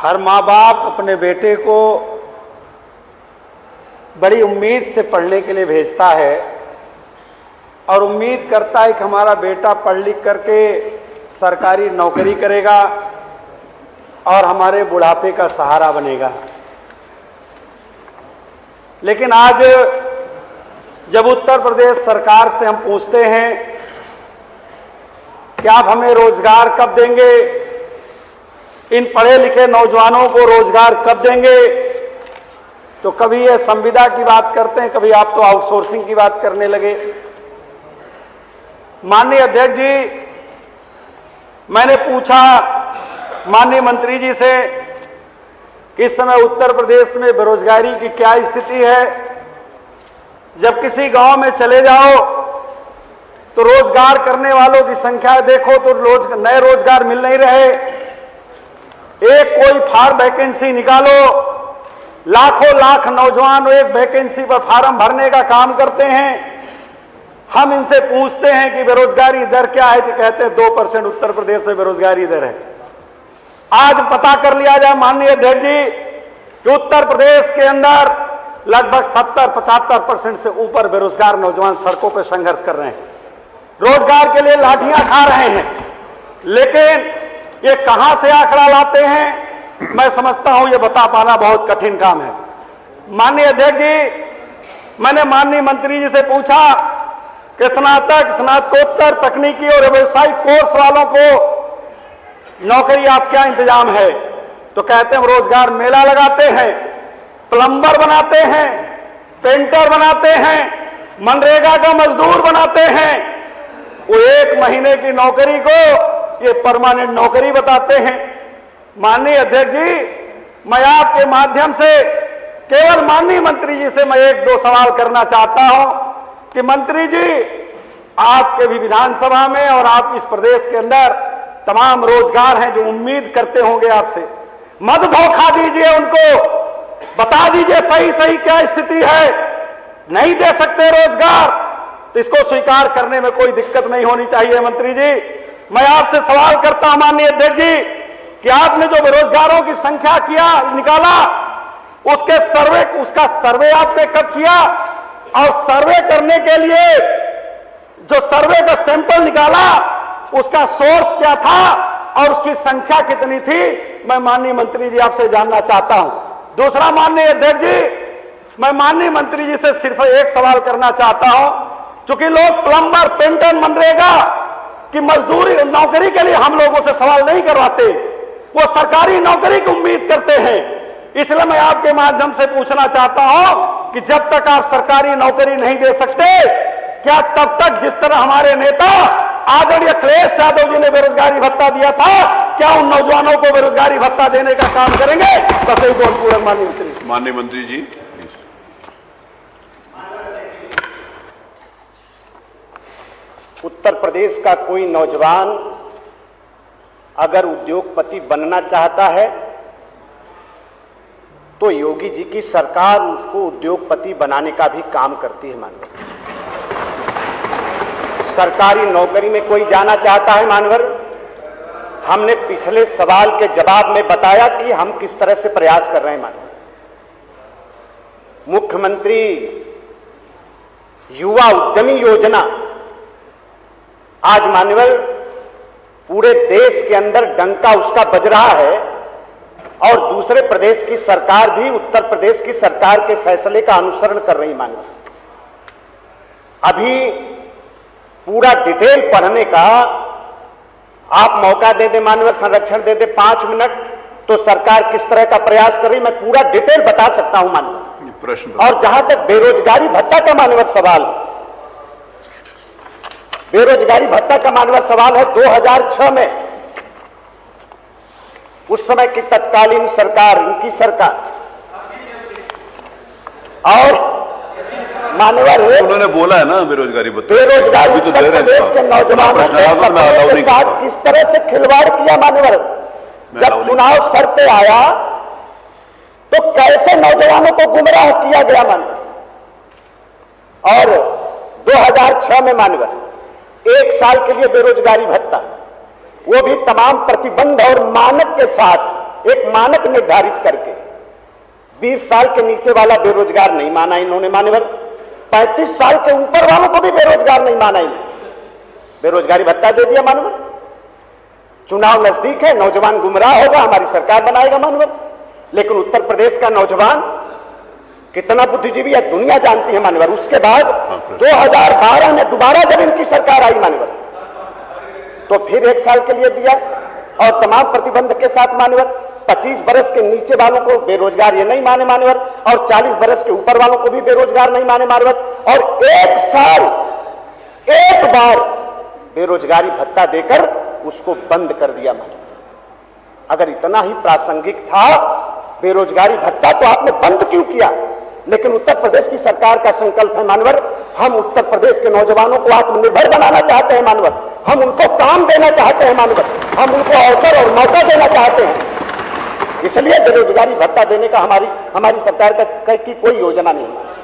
हर माँ बाप अपने बेटे को बड़ी उम्मीद से पढ़ने के लिए भेजता है और उम्मीद करता है कि हमारा बेटा पढ़ लिख करके सरकारी नौकरी करेगा और हमारे बुढ़ापे का सहारा बनेगा। लेकिन आज जब उत्तर प्रदेश सरकार से हम पूछते हैं कि आप हमें रोजगार कब देंगे, इन पढ़े लिखे नौजवानों को रोजगार कब देंगे, तो कभी ये संविदा की बात करते हैं, कभी आप तो आउटसोर्सिंग की बात करने लगे। माननीय अध्यक्ष जी, मैंने पूछा माननीय मंत्री जी से कि इस समय उत्तर प्रदेश में बेरोजगारी की क्या स्थिति है। जब किसी गांव में चले जाओ तो रोजगार करने वालों की संख्या देखो तो नए रोजगार मिल नहीं रहे। एक कोई फार्म वैकेंसी निकालो, लाखों लाख नौजवान एक वैकेंसी पर फार्म भरने का काम करते हैं। हम इनसे पूछते हैं कि बेरोजगारी दर क्या है, तो कहते हैं 2% उत्तर प्रदेश में बेरोजगारी दर है। आज पता कर लिया जाए माननीय अध्यक्ष जी कि उत्तर प्रदेश के अंदर लगभग 70-75% से ऊपर बेरोजगार नौजवान सड़कों पर संघर्ष कर रहे हैं, रोजगार के लिए लाठियां खा रहे हैं। लेकिन ये कहां से आंकड़ा लाते हैं, मैं समझता हूं ये बता पाना बहुत कठिन काम है। माननीय अध्यक्ष जी, मैंने माननीय मंत्री जी से पूछा कि स्नातक, स्नातकोत्तर, तकनीकी और व्यावसायिक कोर्स वालों को नौकरी आप क्या इंतजाम है, तो कहते हैं हम रोजगार मेला लगाते हैं, प्लम्बर बनाते हैं, पेंटर बनाते हैं, मनरेगा का मजदूर बनाते हैं। वो 1 महीने की नौकरी को ये परमानेंट नौकरी बताते हैं। माननीय अध्यक्ष जी, मैं आपके माध्यम से केवल माननीय मंत्री जी से मैं 1-2 सवाल करना चाहता हूं कि मंत्री जी, आपके भी विधानसभा में और आप इस प्रदेश के अंदर तमाम रोजगार हैं जो उम्मीद करते होंगे आपसे, मत धोखा दीजिए उनको, बता दीजिए सही सही क्या स्थिति है। नहीं दे सकते रोजगार तो इसको स्वीकार करने में कोई दिक्कत नहीं होनी चाहिए। मंत्री जी, मैं आपसे सवाल करता हूं माननीय अध्यक्ष जी कि आपने जो बेरोजगारों की संख्या किया निकाला, उसका सर्वे आपने कब किया, और सर्वे करने के लिए जो सर्वे का सैंपल निकाला उसका सोर्स क्या था और उसकी संख्या कितनी थी, मैं माननीय मंत्री जी आपसे जानना चाहता हूं। दूसरा माननीय अध्यक्ष जी, मैं माननीय मंत्री जी से सिर्फ एक सवाल करना चाहता हूं, क्योंकि लोग प्लम्बर, पेंटर, मनरेगा की मजदूरी नौकरी के लिए हम लोगों से सवाल नहीं करवाते, वो सरकारी नौकरी की उम्मीद करते हैं। इसलिए मैं आपके माध्यम से पूछना चाहता हूं कि जब तक आप सरकारी नौकरी नहीं दे सकते, क्या तब तक जिस तरह हमारे नेता आदरणीय अखिलेश यादव जी ने बेरोजगारी भत्ता दिया था, क्या उन नौजवानों को बेरोजगारी भत्ता देने का काम करेंगे? बस एक और पूरा माननीय मंत्री जी। उत्तर प्रदेश का कोई नौजवान अगर उद्योगपति बनना चाहता है तो योगी जी की सरकार उसको उद्योगपति बनाने का भी काम करती है। मानवर सरकारी नौकरी में कोई जाना चाहता है, मानवर हमने पिछले सवाल के जवाब में बताया कि हम किस तरह से प्रयास कर रहे हैं। मानवर मुख्यमंत्री युवा उद्यमी योजना आज मानवर पूरे देश के अंदर डंका उसका बज रहा है, और दूसरे प्रदेश की सरकार भी उत्तर प्रदेश की सरकार के फैसले का अनुसरण कर रही। मानव अभी पूरा डिटेल पढ़ने का आप मौका दे दे, मानव संरक्षण दे दे 5 मिनट, तो सरकार किस तरह का प्रयास कर रही मैं पूरा डिटेल बता सकता हूं मानव। प्रश्न और जहां तक बेरोजगारी भत्ता का मानव सवाल, बेरोजगारी भत्ता का मानव सवाल है, 2006 में उस समय की तत्कालीन सरकार, उनकी सरकार, और मानवर उन्होंने बोला है ना बेरोजगारी भत्ता, बेरोजगारी उत्तर प्रदेश के नौजवानों के साथ किस तरह से खिलवाड़ किया। मानवर जब चुनाव सर पे आया तो कैसे नौजवानों को गुमराह किया गया मानवर। और 2006 में मानवर 1 साल के लिए बेरोजगारी भत्ता, वो भी तमाम प्रतिबंध और मानक के साथ एक मानक निर्धारित करके 20 साल के नीचे वाला बेरोजगार नहीं माना इन्होंने मान्यवर, 35 साल के ऊपर वालों को भी बेरोजगार नहीं माना इन्होंने, बेरोजगारी भत्ता दे दिया मान्यवर। चुनाव नजदीक है, नौजवान गुमराह होगा, हमारी सरकार बनाएगा मान्यवर। लेकिन उत्तर प्रदेश का नौजवान कितना बुद्धिजीवी है दुनिया जानती है मान्यवर। उसके बाद 2012 में दोबारा जब इनकी सरकार आई मान्यवर, तो फिर 1 साल के लिए दिया और तमाम प्रतिबंध के साथ मान्यवर। 25 बरस के नीचे वालों को बेरोजगार ये नहीं माने मान्यवर, और 40 बरस के ऊपर वालों को भी बेरोजगार नहीं माने मान्यवर। और 1 साल एक बार बेरोजगारी भत्ता देकर उसको बंद कर दिया मान्यवर। अगर इतना ही प्रासंगिक था बेरोजगारी भत्ता तो आपने बंद क्यों किया? लेकिन उत्तर प्रदेश की सरकार का संकल्प है मान्यवर, हम उत्तर प्रदेश के नौजवानों को आत्मनिर्भर बनाना चाहते हैं मान्यवर, हम उनको काम देना चाहते हैं मान्यवर, हम उनको अवसर और मौका देना चाहते हैं। इसलिए बेरोजगारी भत्ता देने का हमारी सरकार की कोई योजना नहीं है।